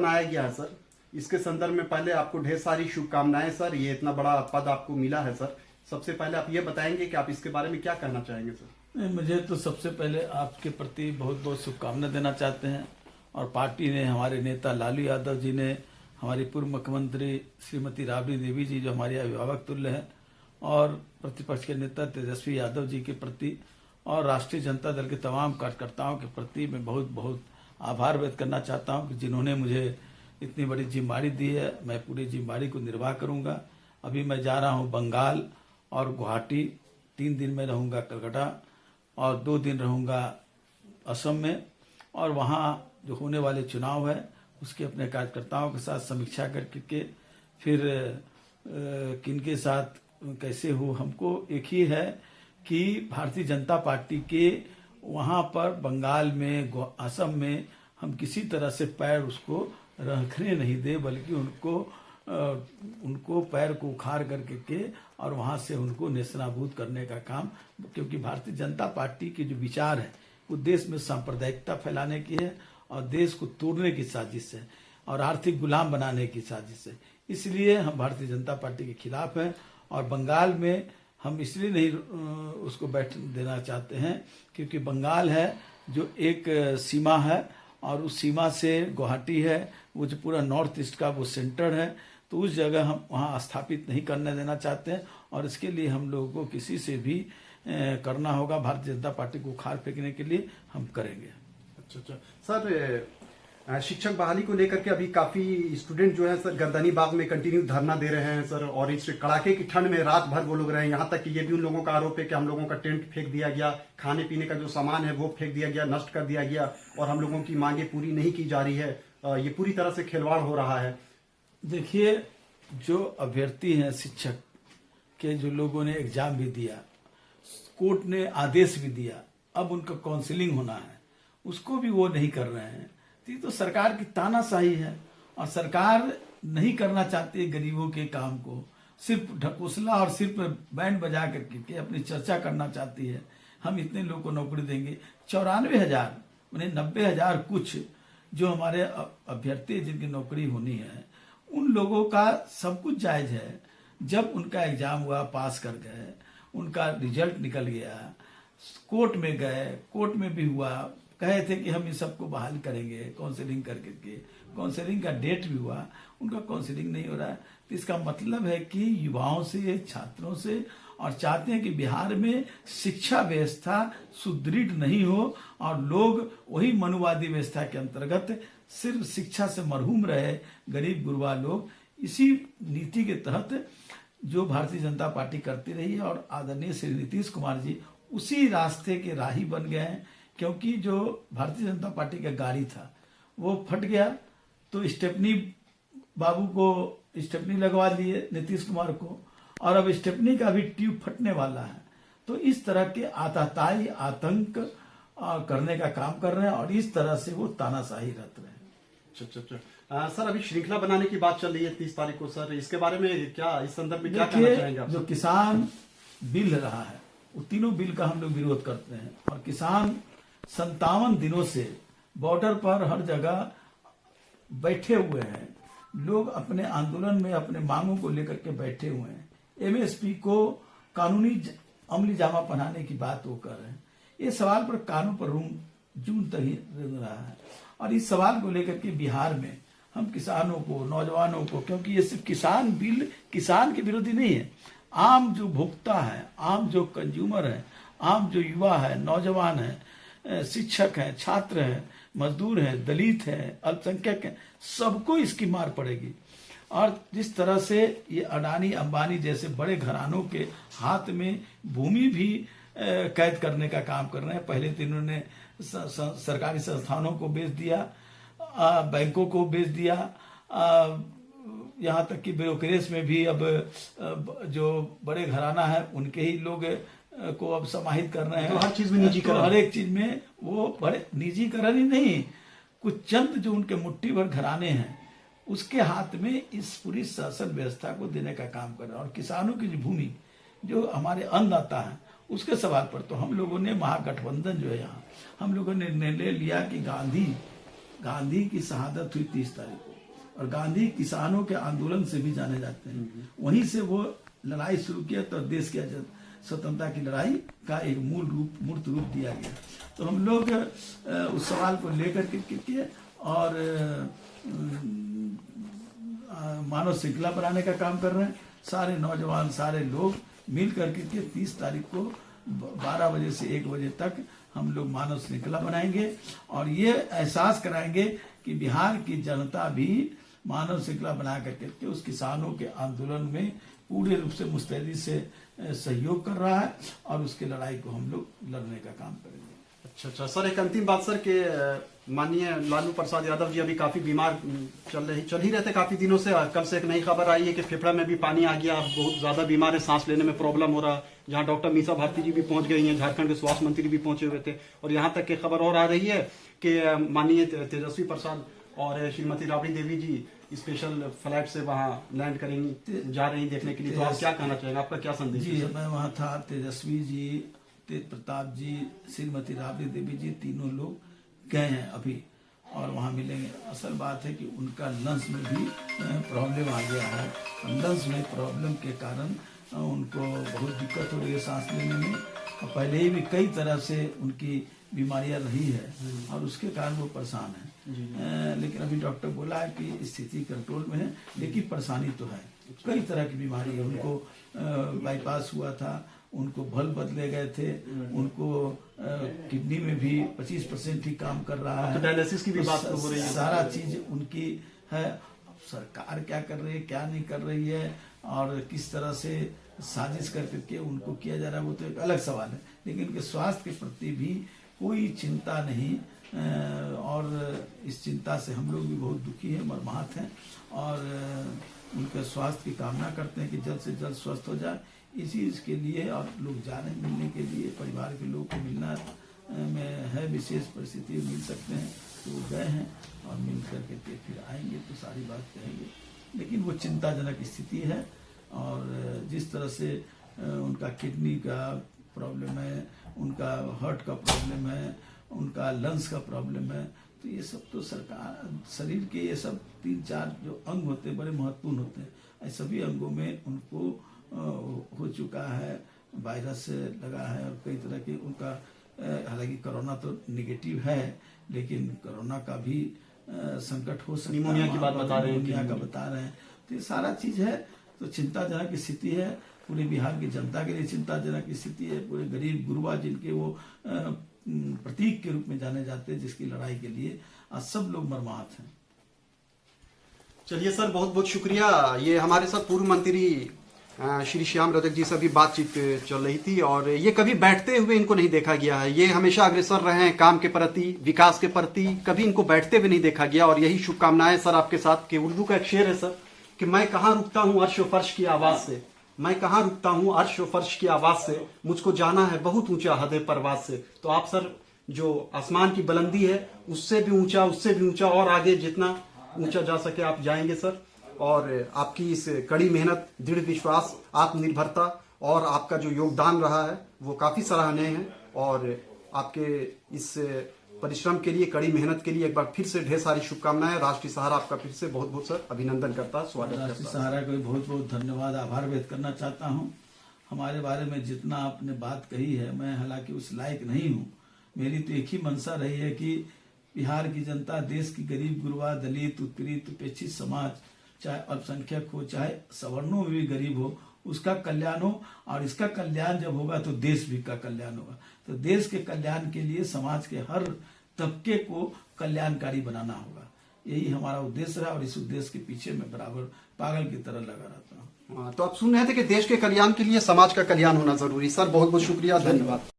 बनाया गया है सर, इसके संदर्भ में पहले आपको ढेर सारी शुभकामनाएं सर। ये इतना बड़ा पद आपको मिला है सर, सबसे पहले आप ये बताएंगे कि आप इसके बारे में क्या कहना चाहेंगे सर? नहीं, मुझे तो सबसे पहले आपके प्रति बहुत बहुत शुभकामनाएं देना चाहते हैं। और पार्टी ने, हमारे नेता लालू यादव जी ने, हमारी पूर्व मुख्यमंत्री श्रीमती राबड़ी देवी जी जो हमारी अभिभावक तुल्य हैं, और प्रतिपक्ष के नेता तेजस्वी यादव जी के प्रति और राष्ट्रीय जनता दल के तमाम कार्यकर्ताओं के प्रति मैं बहुत बहुत आभार व्यक्त करना चाहता हूं कि जिन्होंने मुझे इतनी बड़ी जिम्मेदारी दी है। मैं पूरी जिम्मेदारी को निर्वाह करूंगा। अभी मैं जा रहा हूं बंगाल और गुवाहाटी, 3 दिन में रहूंगा कलकत्ता और 2 दिन रहूंगा असम में, और वहां जो होने वाले चुनाव है उसके अपने कार्यकर्ताओं के साथ समीक्षा करके फिर किनके साथ कैसे हो, हमको एक ही है कि भारतीय जनता पार्टी के वहां पर बंगाल में, असम में हम किसी तरह से पैर उसको रखने नहीं दे, बल्कि उनको पैर को उखाड़ करके और वहां से उनको नेस्तनाबूद करने का काम, क्योंकि भारतीय जनता पार्टी के जो विचार है वो देश में सांप्रदायिकता फैलाने की है और देश को तोड़ने की साजिश है और आर्थिक गुलाम बनाने की साजिश है। इसलिए हम भारतीय जनता पार्टी के खिलाफ हैं। और बंगाल में हम इसलिए नहीं उसको बैठ देना चाहते हैं क्योंकि बंगाल है जो एक सीमा है और उस सीमा से गुवाहाटी है, वो जो पूरा नॉर्थ ईस्ट का वो सेंटर है, तो उस जगह हम वहाँ स्थापित नहीं करने देना चाहते हैं। और इसके लिए हम लोगों को किसी से भी करना होगा, भारतीय जनता पार्टी को उखाड़ फेंकने के लिए हम करेंगे। अच्छा सर, शिक्षक बहाली को लेकर के अभी काफी स्टूडेंट जो है सर गर्दनी बाग में कंटिन्यू धरना दे रहे हैं सर, और इस कड़ाके की ठंड में रात भर वो लोग रहे हैं। यहाँ तक कि ये भी उन लोगों का आरोप है कि हम लोगों का टेंट फेंक दिया गया, खाने पीने का जो सामान है वो फेंक दिया गया, नष्ट कर दिया गया, और हम लोगों की मांगे पूरी नहीं की जा रही है। ये पूरी तरह से खिलवाड़ हो रहा है। देखिए, जो अभ्यर्थी हैं शिक्षक के, जो लोगों ने एग्जाम भी दिया, कोर्ट ने आदेश भी दिया, अब उनका काउंसलिंग होना है, उसको भी वो नहीं कर रहे हैं। तो सरकार की तानाशाही है और सरकार नहीं करना चाहती है गरीबों के काम को, सिर्फ ढकोसला और सिर्फ बैंड बजा करके अपनी चर्चा करना चाहती है। हम इतने लोगों को नौकरी देंगे, 94,000 माने 90,000 कुछ जो हमारे अभ्यर्थी जिनकी नौकरी होनी है, उन लोगों का सब कुछ जायज है। जब उनका एग्जाम हुआ, पास कर गए, उनका रिजल्ट निकल गया, कोर्ट में गए, कोर्ट में भी हुआ, कहे थे कि हम इन सबको बहाल करेंगे काउंसलिंग करके, काउंसलिंग का डेट भी हुआ, उनका काउंसलिंग नहीं हो रहा है। तो इसका मतलब है कि युवाओं से, छात्रों से, और चाहते हैं कि बिहार में शिक्षा व्यवस्था सुदृढ़ नहीं हो और लोग वही मनुवादी व्यवस्था के अंतर्गत सिर्फ शिक्षा से मरहूम रहे गरीब गुरबा लोग। इसी नीति के तहत जो भारतीय जनता पार्टी करती रही है और आदरणीय श्री नीतीश कुमार जी उसी रास्ते के राही बन गए हैं। क्योंकि जो भारतीय जनता पार्टी का गाड़ी था वो फट गया, तो स्टेपनी बाबू को स्टेपनी लगवा लिए नीतीश कुमार को, और अब स्टेपनी का भी ट्यूब फटने वाला है। तो इस तरह के आतताई, आतंक करने का काम कर रहे हैं और इस तरह से वो तानाशाही रत रहे हैं। अच्छा सर, अभी श्रृंखला बनाने की बात चल रही है 30 तारीख को सर, इसके बारे में क्या, इस संदर्भ में क्या कहना चाहेंगे आप? जो किसान बिल रहा है वो तीनों बिल का हम लोग विरोध करते हैं। और किसान 57 दिनों से बॉर्डर पर हर जगह बैठे हुए हैं, लोग अपने आंदोलन में अपने मांगों को लेकर के बैठे हुए हैं। एमएसपी को कानूनी अमली जामा पहनाने की बात वो कर रहे हैं। ये सवाल पर कानून पर जून तक ही रहा है। और इस सवाल को लेकर के बिहार में हम किसानों को, नौजवानों को, क्योंकि ये सिर्फ किसान बिल किसान के विरोधी नहीं है, आम जो भोक्ता है, आम जो कंज्यूमर है, आम जो युवा है, नौजवान है, शिक्षक हैं, छात्र हैं, मजदूर हैं, दलित हैं, अल्पसंख्यक हैं, सबको इसकी मार पड़ेगी। और जिस तरह से ये अडानी अंबानी जैसे बड़े घरानों के हाथ में भूमि भी कैद करने का काम कर रहे हैं। पहले तो इन्होंने सरकारी संस्थानों को बेच दिया, बैंकों को बेच दिया, यहाँ तक कि ब्रोकरेज में भी अब जो बड़े घराना है उनके ही लोग को अब समाहित कर रहे हैं। तो हर चीज में निजीकरण, हर एक चीज में वो बड़े निजीकरण ही नहीं, कुछ चंद जो उनके मुट्ठी भर घराने हैं उसके हाथ में इस पूरी शासन व्यवस्था को देने का काम कर रहे हैं। और किसानों की जो भूमि, जो हमारे अन्नदाता है, उसके सवाल पर तो हम लोगों ने महागठबंधन जो है, यहाँ हम लोगों ने निर्णय लिया कि गांधी की शहादत हुई 30 तारीख को, और गांधी किसानों के आंदोलन से भी जाने जाते हैं। वहीं से वो लड़ाई शुरू किया तो देश की स्वतंत्रता की लड़ाई का एक मूर्त रूप दिया गया। तो हम लोग उस सवाल को लेकर के और मानव श्रृंखला बनाने का काम कर रहे हैं। सारे नौजवान, सारे लोग मिल करके 30 तारीख को 12 बजे से 1 बजे तक हम लोग मानव श्रृंखला बनाएंगे और ये एहसास कराएंगे कि बिहार की जनता भी मानव श्रृंखला बना करके उस किसानों के आंदोलन में पूरे रूप से मुस्तैदी से सहयोग कर रहा है और उसके लड़ाई को हम लोग लड़ने का काम करेंगे। अच्छा सर, एक अंतिम बात सर के माननीय लालू प्रसाद यादव जी अभी काफी बीमार चल ही रहते काफी दिनों से। कल से एक नई खबर आई है कि फेफड़ा में भी पानी आ गया, बहुत ज्यादा बीमार है, सांस लेने में प्रॉब्लम हो रहा, जहां डॉक्टर मीसा भारती जी भी पहुंच गई हैं, झारखंड के स्वास्थ्य मंत्री भी पहुंचे हुए थे। और यहाँ तक की खबर और आ रही है कि माननीय तेजस्वी प्रसाद और श्रीमती राबड़ी देवी जी स्पेशल फ्लाइट से वहाँ लैंड करेंगी, जा रही देखने के लिए। तो आप क्या कहना चाहेंगे, आपका क्या संदेश? जी, मैं वहाँ था, तेजस्वी जी, तेज प्रताप जी, श्रीमती राबड़ी देवी जी, तीनों लोग गए हैं अभी और वहाँ मिलेंगे। असल बात है कि उनका लंग्स में भी प्रॉब्लम आ गया है। लंग्स में प्रॉब्लम के कारण उनको बहुत दिक्कत हो रही है सांस लेने में और पहले ही भी कई तरह से उनकी बीमारियां रही है और उसके कारण वो परेशान है। लेकिन अभी डॉक्टर बोला है कि स्थिति कंट्रोल में है, लेकिन परेशानी तो है। कई तरह की बीमारी है, उनको बाईपास हुआ था, उनको बल्ब बदले गए थे, उनको किडनी में भी 25% ही काम कर रहा है, तो डायलिसिस की भी बात तो हो रही है। सारा चीज उनकी है। सरकार क्या कर रही है, क्या नहीं कर रही है और किस तरह से साजिश करके उनको किया जा रहा है वो तो एक अलग सवाल है, लेकिन उनके स्वास्थ्य के प्रति भी कोई चिंता नहीं। और इस चिंता से हम लोग भी बहुत दुखी हैं, मर्माहत हैं और उनके स्वास्थ्य की कामना करते हैं कि जल्द से जल्द स्वस्थ हो जाए। इसी इसके लिए और लोग जा रहे हैं मिलने के लिए, परिवार के लोग को मिलना में है विशेष परिस्थिति, मिल सकते हैं तो वो गए हैं और मिल करके फिर आएंगे तो सारी बात कहेंगे। लेकिन वो चिंताजनक स्थिति है और जिस तरह से उनका किडनी का प्रॉब्लम है, उनका हार्ट का प्रॉब्लम है, उनका लंग्स का प्रॉब्लम है, तो ये सब तो सरकार शरीर के ये सब 3-4 जो अंग होते हैं बड़े महत्वपूर्ण होते हैं। सभी अंगों में उनको हो चुका है, वायरस लगा है और कई तरह के उनका, हालांकि कोरोना तो निगेटिव है लेकिन कोरोना का भी संकट हो सकता है। निमोनिया की बात बता रहे हैं, निमोनिया का बता रहे हैं, तो ये सारा चीज है। तो चिंताजनक स्थिति है, पूरे बिहार की जनता के लिए चिंताजनक स्थिति है। पूरे गरीब गुरबा जिनके वो प्रतीक के रूप में जाने जाते हैं, जिसकी लड़ाई के लिए आज सब लोग मर्माहत हैं। चलिए सर, बहुत बहुत शुक्रिया। ये हमारे साथ पूर्व मंत्री श्री श्याम रजक जी से भी बातचीत चल रही थी और ये कभी बैठते हुए इनको नहीं देखा गया है। ये हमेशा अग्रसर रहे हैं काम के प्रति, विकास के प्रति, कभी इनको बैठते हुए नहीं देखा गया और यही शुभकामनाएं सर आपके साथ। कि उर्दू का एक शेर है सर कि मैं कहाँ रुकता हूँ अर्श व फर्श की आवाज से, मैं कहाँ रुकता हूँ अर्श व फर्श की आवाज से, मुझको जाना है बहुत ऊंचा हद परवाज से। तो आप सर जो आसमान की बुलंदी है उससे भी ऊंचा, उससे भी ऊंचा और आगे जितना ऊंचा जा सके आप जाएंगे सर। और आपकी इस कड़ी मेहनत, दृढ़ विश्वास, आत्मनिर्भरता और आपका जो योगदान रहा है वो काफी सराहनीय है। और आपके इस परिश्रम के लिए, कड़ी मेहनत के लिए एक बार फिर से ढेर सारी शुभकामनाएं। राष्ट्रीय सहारा आपका फिर से बहुत बहुत सर अभिनंदन करता है, स्वागत करता है। राष्ट्रीय सहारा को बहुत बहुत धन्यवाद, आभार व्यक्त करना चाहता हूँ। हमारे बारे में जितना आपने बात कही है, मैं हालांकि उस लायक नहीं हूँ। मेरी तो एक ही मंशा रही है कि बिहार की जनता, देश की गरीब गुरबा, दलित, उत्पीड़ित, उपेक्षित समाज, चाहे अल्पसंख्यक हो, चाहे सवर्णों में भी गरीब हो, उसका कल्याण हो। और इसका कल्याण जब होगा तो देश भी का कल्याण होगा। तो देश के कल्याण के लिए समाज के हर तबके को कल्याणकारी बनाना होगा, यही हमारा उद्देश्य है और इस उद्देश्य के पीछे मैं बराबर पागल की तरह लगा रहता हूँ। तो आप सुन रहे थे कि देश के कल्याण के लिए समाज का कल्याण होना जरूरी। सर बहुत बहुत शुक्रिया, धन्यवाद।